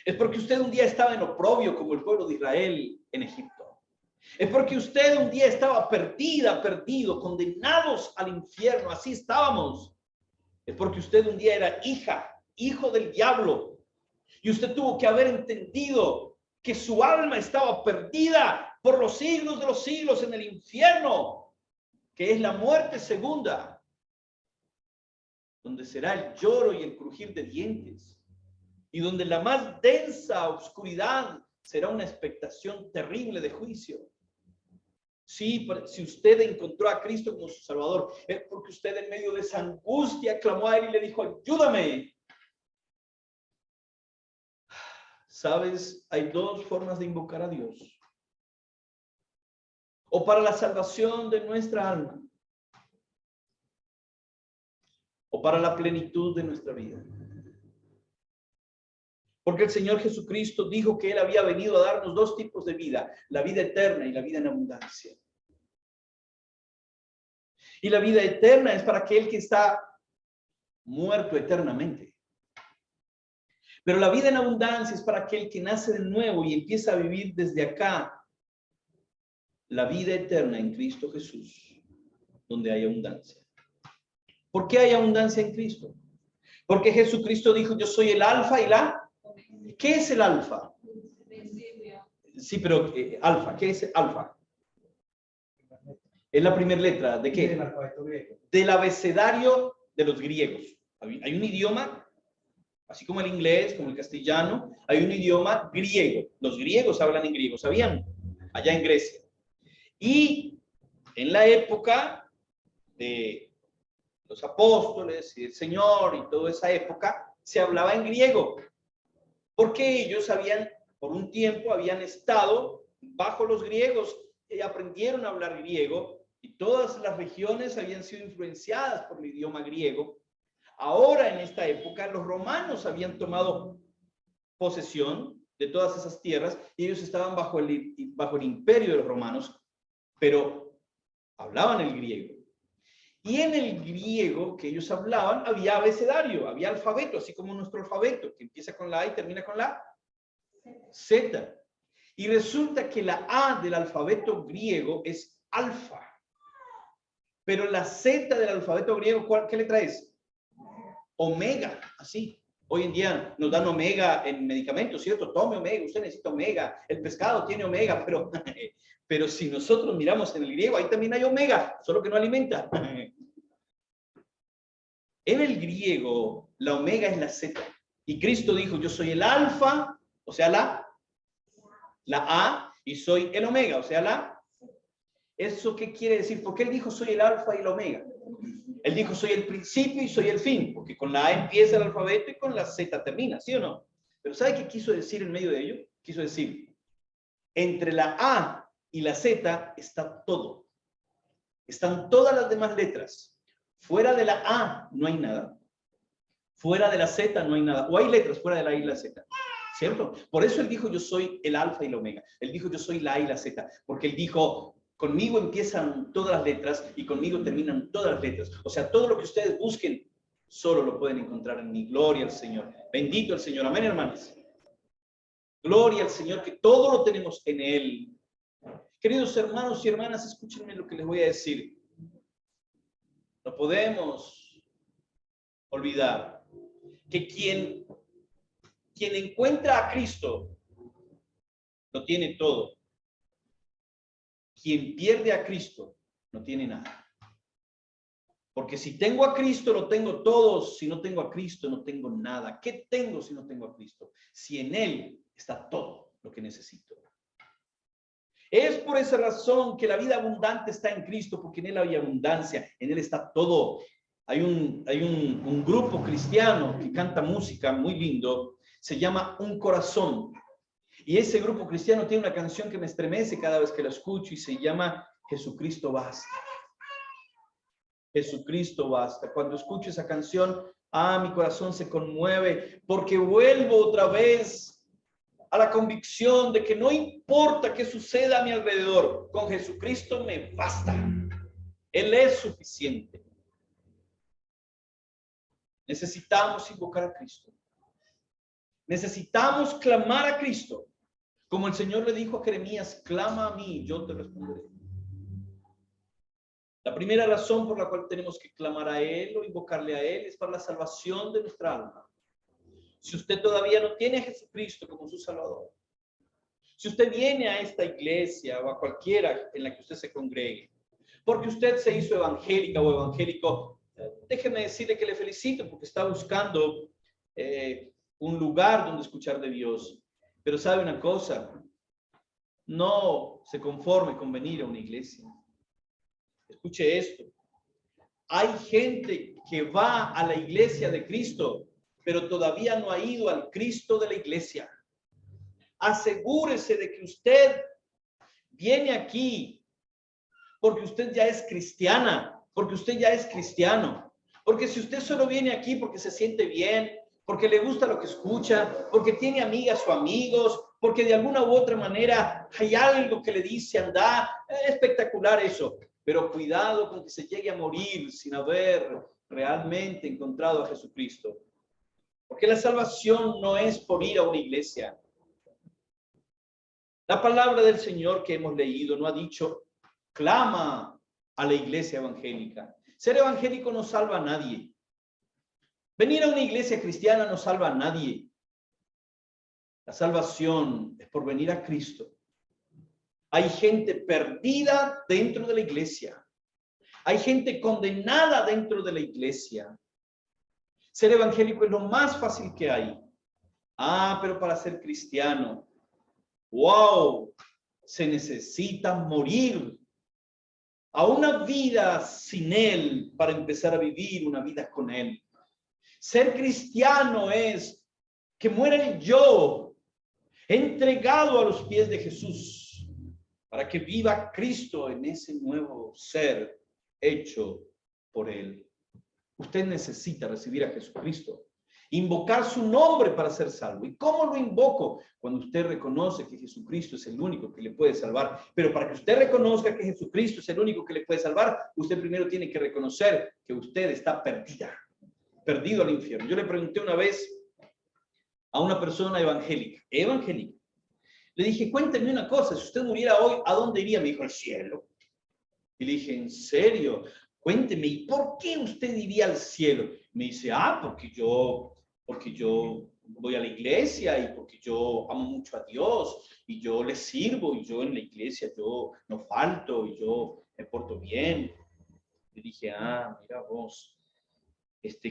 Es porque usted un día estaba en oprobio como el pueblo de Israel en Egipto. Es porque usted un día estaba perdido, condenados al infierno. Así estábamos. Es porque usted un día era hijo del diablo. Y usted tuvo que haber entendido que su alma estaba perdida por los siglos de los siglos en el infierno, que es la muerte segunda, donde será el lloro y el crujir de dientes, y donde la más densa oscuridad será una expectación terrible de juicio. Sí, si usted encontró a Cristo como su Salvador, es porque usted en medio de esa angustia clamó a Él y le dijo, ayúdame. ¿Sabes? Hay dos formas de invocar a Dios. O para la salvación de nuestra alma, o para la plenitud de nuestra vida. Porque el Señor Jesucristo dijo que Él había venido a darnos dos tipos de vida, la vida eterna y la vida en abundancia. Y la vida eterna es para aquel que está muerto eternamente. Pero la vida en abundancia es para aquel que nace de nuevo y empieza a vivir desde acá la vida eterna en Cristo Jesús, donde hay abundancia. ¿Por qué hay abundancia en Cristo? Porque Jesucristo dijo, yo soy el alfa y la... ¿Qué es el alfa? Sí, pero alfa, ¿qué es alfa? Es la primera letra, ¿de qué? Del alfabeto griego. Del abecedario de los griegos. Hay un idioma, así como el inglés, como el castellano, hay un idioma griego. Los griegos hablan en griego, ¿sabían? Allá en Grecia. Y en la época de los apóstoles y el Señor y toda esa época, se hablaba en griego. Porque ellos por un tiempo habían estado bajo los griegos y aprendieron a hablar griego y todas las regiones habían sido influenciadas por el idioma griego. Ahora, en esta época, los romanos habían tomado posesión de todas esas tierras y ellos estaban bajo el imperio de los romanos, pero hablaban el griego. Y en el griego que ellos hablaban había abecedario, había alfabeto, así como nuestro alfabeto, que empieza con la A y termina con la Z. Y resulta que la A del alfabeto griego es alfa. Pero la Z del alfabeto griego, ¿qué letra es? Omega, así. Hoy en día nos dan omega en medicamentos, ¿cierto? Tome omega, usted necesita omega. El pescado tiene omega, pero si nosotros miramos en el griego, ahí también hay omega, solo que no alimenta. En el griego, la omega es la Z. Y Cristo dijo, yo soy el alfa, o sea, la A, y soy el omega, o sea, la. ¿Eso qué quiere decir? Porque Él dijo, soy el alfa y el omega. Él dijo, soy el principio y soy el fin, porque con la A empieza el alfabeto y con la Z termina, ¿sí o no? Pero ¿sabe qué quiso decir en medio de ello? Quiso decir, entre la A y la Z está todo. Están todas las demás letras. Fuera de la A no hay nada. Fuera de la Z no hay nada. O hay letras fuera de la A y la Z. ¿Cierto? Por eso Él dijo, yo soy el alfa y el omega. Él dijo, yo soy la A y la Z. Porque Él dijo, conmigo empiezan todas las letras y conmigo terminan todas las letras. O sea, todo lo que ustedes busquen, solo lo pueden encontrar en mi. Gloria al Señor. Bendito el Señor. Amén, hermanos. Gloria al Señor, que todo lo tenemos en Él. Queridos hermanos y hermanas, escúchenme lo que les voy a decir. No podemos olvidar que quien encuentra a Cristo lo tiene todo. Quien pierde a Cristo no tiene nada. Porque si tengo a Cristo, lo tengo todo. Si no tengo a Cristo, no tengo nada. ¿Qué tengo si no tengo a Cristo? Si en Él está todo lo que necesito. Es por esa razón que la vida abundante está en Cristo, porque en Él hay abundancia, en Él está todo. Hay un grupo cristiano que canta música muy lindo, se llama Un Corazón. Y ese grupo cristiano tiene una canción que me estremece cada vez que la escucho y se llama Jesucristo basta. Jesucristo basta. Cuando escucho esa canción, mi corazón se conmueve porque vuelvo otra vez a la convicción de que no importa qué suceda a mi alrededor, con Jesucristo me basta. Él es suficiente. Necesitamos invocar a Cristo. Necesitamos clamar a Cristo. Como el Señor le dijo a Jeremías, clama a mí, yo te responderé. La primera razón por la cual tenemos que clamar a Él o invocarle a Él es para la salvación de nuestra alma. Si usted todavía no tiene a Jesucristo como su Salvador, si usted viene a esta iglesia o a cualquiera en la que usted se congregue, porque usted se hizo evangélica o evangélico, déjeme decirle que le felicito porque está buscando un lugar donde escuchar de Dios. Pero sabe una cosa, no se conforme con venir a una iglesia. Escuche esto. Hay gente que va a la iglesia de Cristo, pero todavía no ha ido al Cristo de la iglesia. asegúrese de que usted viene aquí porque usted ya es cristiana, porque usted ya es cristiano. Porque si usted solo viene aquí porque se siente bien, porque le gusta lo que escucha, porque tiene amigas o amigos, porque de alguna u otra manera hay algo que le dice, anda, espectacular eso. Pero cuidado con que se llegue a morir sin haber realmente encontrado a Jesucristo. Porque la salvación no es por ir a una iglesia. La palabra del Señor que hemos leído no ha dicho, clama a la iglesia evangélica. Ser evangélico no salva a nadie. Venir a una iglesia cristiana no salva a nadie. La salvación es por venir a Cristo. Hay gente perdida dentro de la iglesia. Hay gente condenada dentro de la iglesia. Ser evangélico es lo más fácil que hay. Pero para ser cristiano, wow, se necesita morir a una vida sin Él para empezar a vivir una vida con Él. Ser cristiano es que muera el yo, entregado a los pies de Jesús, para que viva Cristo en ese nuevo ser hecho por Él. Usted necesita recibir a Jesucristo, invocar su nombre para ser salvo. ¿Y cómo lo invoco? Cuando usted reconoce que Jesucristo es el único que le puede salvar. Pero para que usted reconozca que Jesucristo es el único que le puede salvar, usted primero tiene que reconocer que usted está perdido al infierno. Yo le pregunté una vez a una persona evangélica. Le dije, cuénteme una cosa, si usted muriera hoy, ¿a dónde iría? Me dijo, al cielo. Y le dije, ¿en serio? Cuénteme, ¿y por qué usted iría al cielo? Me dice, porque yo voy a la iglesia y porque yo amo mucho a Dios y yo le sirvo y yo en la iglesia yo no falto y yo me porto bien. Le dije, mira vos.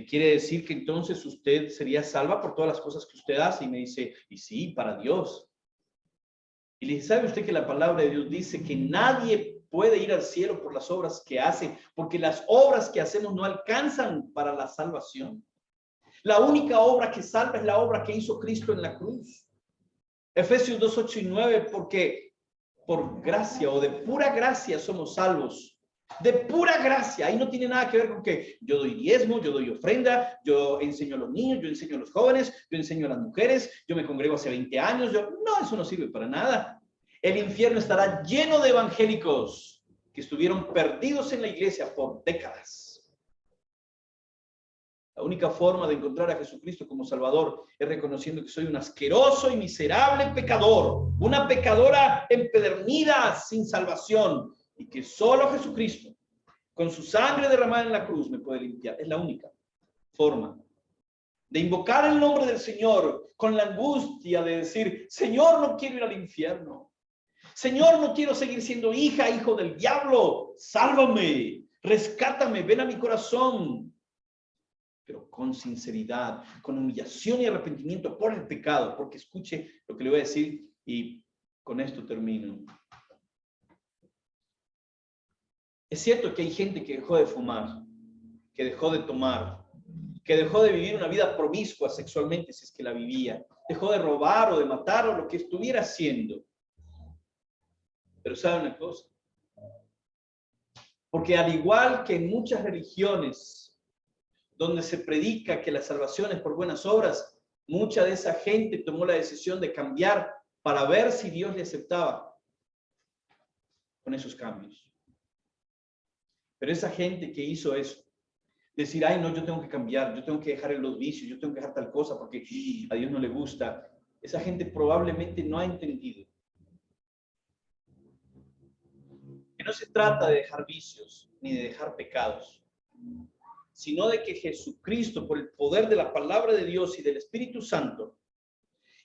Quiere decir que entonces usted sería salva por todas las cosas que usted hace. Y me dice, y sí, para Dios. Y le dije, ¿sabe usted que la palabra de Dios dice que nadie puede ir al cielo por las obras que hace? Porque las obras que hacemos no alcanzan para la salvación. La única obra que salva es la obra que hizo Cristo en la cruz. Efesios 2, 8 y 9, porque por gracia o de pura gracia somos salvos. De pura gracia. Ahí no tiene nada que ver con que yo doy diezmo, yo doy ofrenda, yo enseño a los niños, yo enseño a los jóvenes, yo enseño a las mujeres, yo me congrego hace 20 años. No, eso no sirve para nada. El infierno estará lleno de evangélicos que estuvieron perdidos en la iglesia por décadas. La única forma de encontrar a Jesucristo como Salvador es reconociendo que soy un asqueroso y miserable pecador, una pecadora empedernida sin salvación, y que solo Jesucristo, con su sangre derramada en la cruz, me puede limpiar. Es la única forma de invocar el nombre del Señor con la angustia de decir, Señor, no quiero ir al infierno. Señor, no quiero seguir siendo hijo del diablo. Sálvame, rescátame, ven a mi corazón. Pero con sinceridad, con humillación y arrepentimiento por el pecado, porque escuche lo que le voy a decir y con esto termino. Es cierto que hay gente que dejó de fumar, que dejó de tomar, que dejó de vivir una vida promiscua sexualmente si es que la vivía, dejó de robar o de matar o lo que estuviera haciendo. Pero ¿sabe una cosa? Porque al igual que en muchas religiones donde se predica que la salvación es por buenas obras, mucha de esa gente tomó la decisión de cambiar para ver si Dios le aceptaba con esos cambios. Pero esa gente que hizo eso, decir, no, yo tengo que cambiar, yo tengo que dejar los vicios, yo tengo que dejar tal cosa porque a Dios no le gusta, esa gente probablemente no ha entendido que no se trata de dejar vicios ni de dejar pecados, sino de que Jesucristo, por el poder de la palabra de Dios y del Espíritu Santo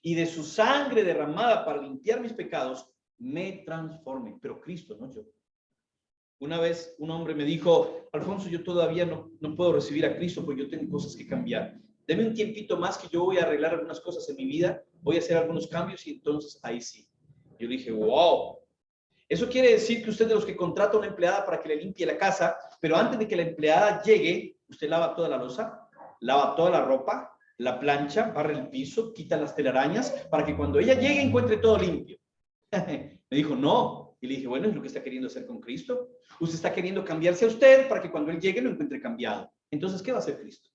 y de su sangre derramada para limpiar mis pecados, me transforme. Pero Cristo, no yo. Una vez un hombre me dijo, Alfonso, yo todavía no puedo recibir a Cristo porque yo tengo cosas que cambiar. Deme un tiempito más que yo voy a arreglar algunas cosas en mi vida, voy a hacer algunos cambios y entonces ahí sí. Yo dije, wow. Eso quiere decir que usted de los que contrata a una empleada para que le limpie la casa, pero antes de que la empleada llegue, usted lava toda la loza, lava toda la ropa, la plancha, barre el piso, quita las telarañas para que cuando ella llegue encuentre todo limpio. Me dijo, no. Y le dije, bueno, es lo que está queriendo hacer con Cristo. Usted está queriendo cambiarse a usted para que cuando Él llegue lo encuentre cambiado. Entonces, ¿qué va a hacer Cristo?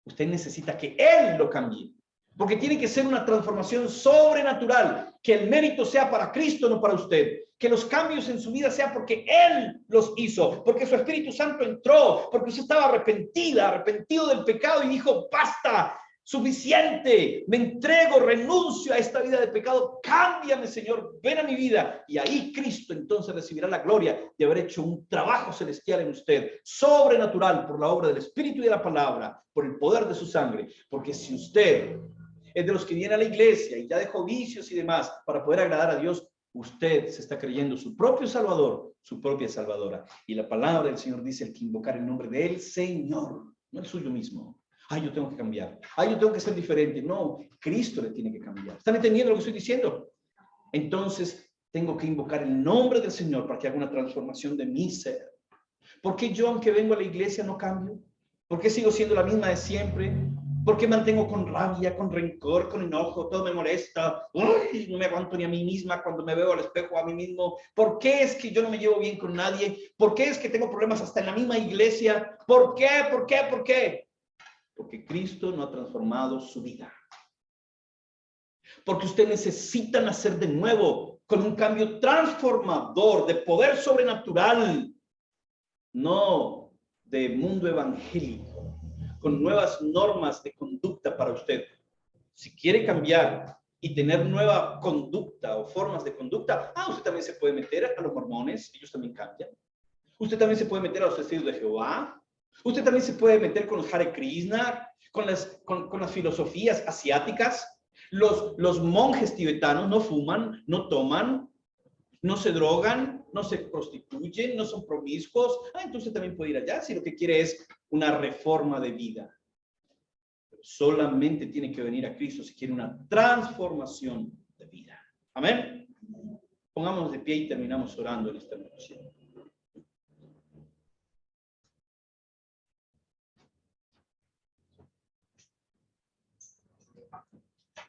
Usted necesita que Él lo cambie. Porque tiene que ser una transformación sobrenatural. Que el mérito sea para Cristo, no para usted. Que los cambios en su vida sean porque Él los hizo. Porque su Espíritu Santo entró. Porque usted estaba arrepentido del pecado y dijo, basta, suficiente. Me entrego, renuncio a esta vida de pecado. Cámbiame, Señor. Ven a mi vida. Y ahí Cristo entonces recibirá la gloria de haber hecho un trabajo celestial en usted. Sobrenatural por la obra del Espíritu y de la palabra. Por el poder de su sangre. Porque si usted es de los que viene a la iglesia y ya dejó vicios y demás para poder agradar a Dios, usted se está creyendo su propio Salvador, su propia Salvadora. Y la palabra del Señor dice: el que invocar el nombre del Señor, no el suyo mismo. Ay, yo tengo que cambiar. Ay, yo tengo que ser diferente. No, Cristo le tiene que cambiar. ¿Están entendiendo lo que estoy diciendo? Entonces, tengo que invocar el nombre del Señor para que haga una transformación de mi ser. ¿Por qué yo, aunque vengo a la iglesia, no cambio? ¿Por qué sigo siendo la misma de siempre? ¿Por qué mantengo con rabia, con rencor, con enojo? Todo me molesta. Uy, no me aguanto ni a mí misma cuando me veo al espejo a mí mismo. ¿Por qué es que yo no me llevo bien con nadie? ¿Por qué es que tengo problemas hasta en la misma iglesia? ¿Por qué? ¿Por qué? ¿Por qué? Porque Cristo no ha transformado su vida. Porque usted necesita nacer de nuevo con un cambio transformador de poder sobrenatural, no de mundo evangélico, con nuevas normas de conducta para usted. Si quiere cambiar y tener nueva conducta o formas de conducta, usted también se puede meter a los mormones, ellos también cambian. Usted también se puede meter a los testigos de Jehová. Usted también se puede meter con los Hare Krishna, con las filosofías asiáticas. Los monjes tibetanos no fuman, no toman, no se drogan, no se prostituyen, no son promiscuos. Entonces también puede ir allá si lo que quiere es una reforma de vida. Pero solamente tiene que venir a Cristo si quiere una transformación de vida. Amén. Pongámonos de pie y terminamos orando en esta noche.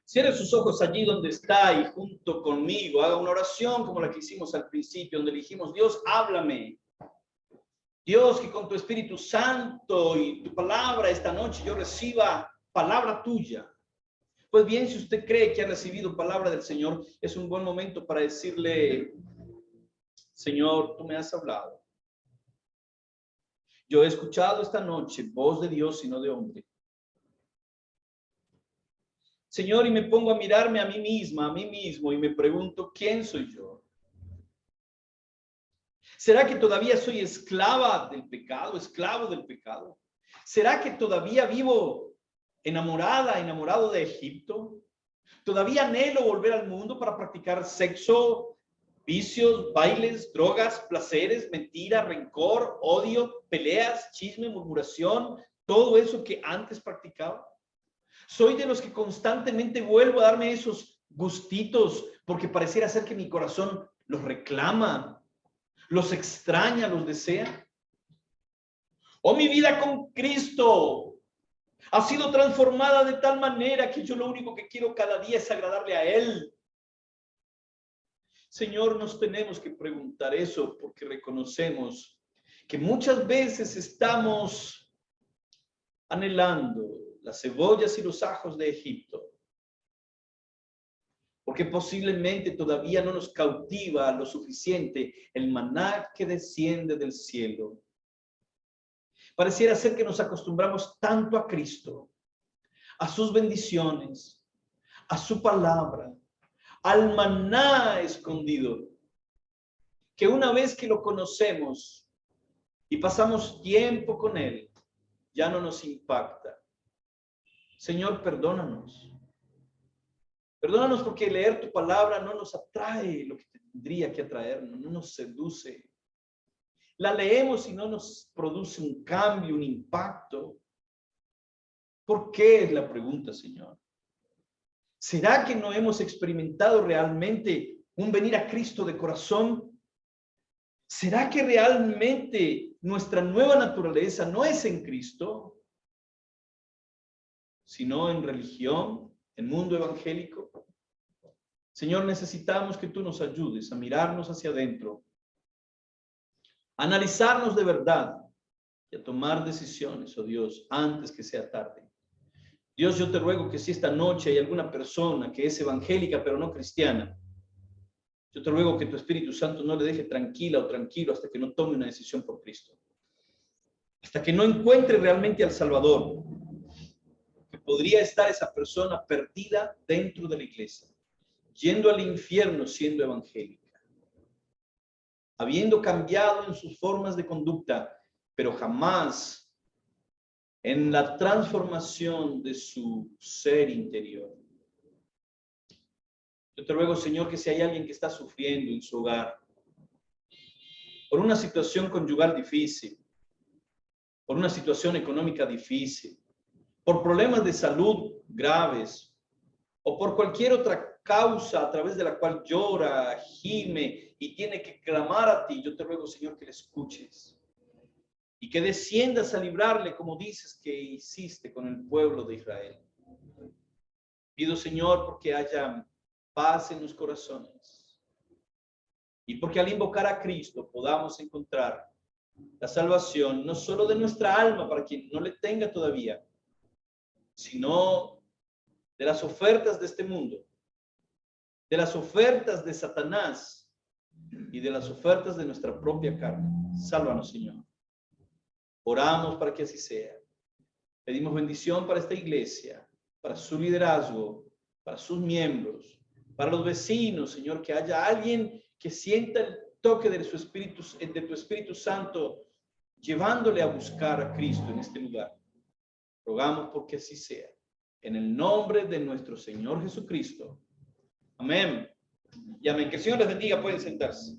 Cierre sus ojos allí donde está y junto conmigo haga una oración como la que hicimos al principio, donde dijimos: Dios, háblame. Dios, que con tu Espíritu Santo y tu palabra esta noche yo reciba palabra tuya. Pues bien, si usted cree que ha recibido palabra del Señor, es un buen momento para decirle: Señor, tú me has hablado. Yo he escuchado esta noche voz de Dios y no de hombre. Señor, y me pongo a mirarme a mí misma, a mí mismo, y me pregunto: ¿quién soy yo? ¿Será que todavía soy esclava del pecado, esclavo del pecado? ¿Será que todavía vivo enamorado de Egipto? ¿Todavía anhelo volver al mundo para practicar sexo, vicios, bailes, drogas, placeres, mentira, rencor, odio, peleas, chisme, murmuración, todo eso que antes practicaba? Soy de los que constantemente vuelvo a darme esos gustitos porque pareciera ser que mi corazón los reclama, los extraña, los desea. O mi vida con Cristo ha sido transformada de tal manera que yo lo único que quiero cada día es agradarle a Él. Señor, nos tenemos que preguntar eso porque reconocemos que muchas veces estamos anhelando las cebollas y los ajos de Egipto, porque posiblemente todavía no nos cautiva lo suficiente el maná que desciende del cielo. Pareciera ser que nos acostumbramos tanto a Cristo, a sus bendiciones, a su palabra, al maná escondido, que una vez que lo conocemos y pasamos tiempo con Él, ya no nos impacta. Señor, perdónanos. Perdónanos porque leer tu palabra no nos atrae lo que tendría que atraernos, no nos seduce. La leemos y no nos produce un cambio, un impacto. ¿Por qué? Es la pregunta, Señor. ¿Será que no hemos experimentado realmente un venir a Cristo de corazón? ¿Será que realmente nuestra nueva naturaleza no es en Cristo? sino en religión, en mundo evangélico. Señor, necesitamos que tú nos ayudes a mirarnos hacia adentro, a analizarnos de verdad y a tomar decisiones, oh Dios, antes que sea tarde. Dios, yo te ruego que si esta noche hay alguna persona que es evangélica pero no cristiana, yo te ruego que tu Espíritu Santo no le deje tranquila o tranquilo hasta que no tome una decisión por Cristo. Hasta que no encuentre realmente al Salvador, que podría estar esa persona perdida dentro de la iglesia, yendo al infierno siendo evangélica, habiendo cambiado en sus formas de conducta, pero jamás en la transformación de su ser interior. Yo te ruego, Señor, que si hay alguien que está sufriendo en su hogar, por una situación conyugal difícil, por una situación económica difícil, por problemas de salud graves, o por cualquier otra causa a través de la cual llora, gime y tiene que clamar a ti, yo te ruego, Señor, que le escuches y que desciendas a librarle como dices que hiciste con el pueblo de Israel. Pido, Señor, porque haya paz en los corazones y porque al invocar a Cristo podamos encontrar la salvación no solo de nuestra alma para quien no le tenga todavía, sino de las ofertas de este mundo, de las ofertas de Satanás y de las ofertas de nuestra propia carne. Sálvanos, Señor. Oramos para que así sea. Pedimos bendición para esta iglesia, para su liderazgo, para sus miembros, para los vecinos, Señor, que haya alguien que sienta el toque de tu Espíritu Santo, llevándole a buscar a Cristo en este lugar. Rogamos porque así sea. En el nombre de nuestro Señor Jesucristo. Amén. Y amén. Que el Señor les bendiga. Pueden sentarse.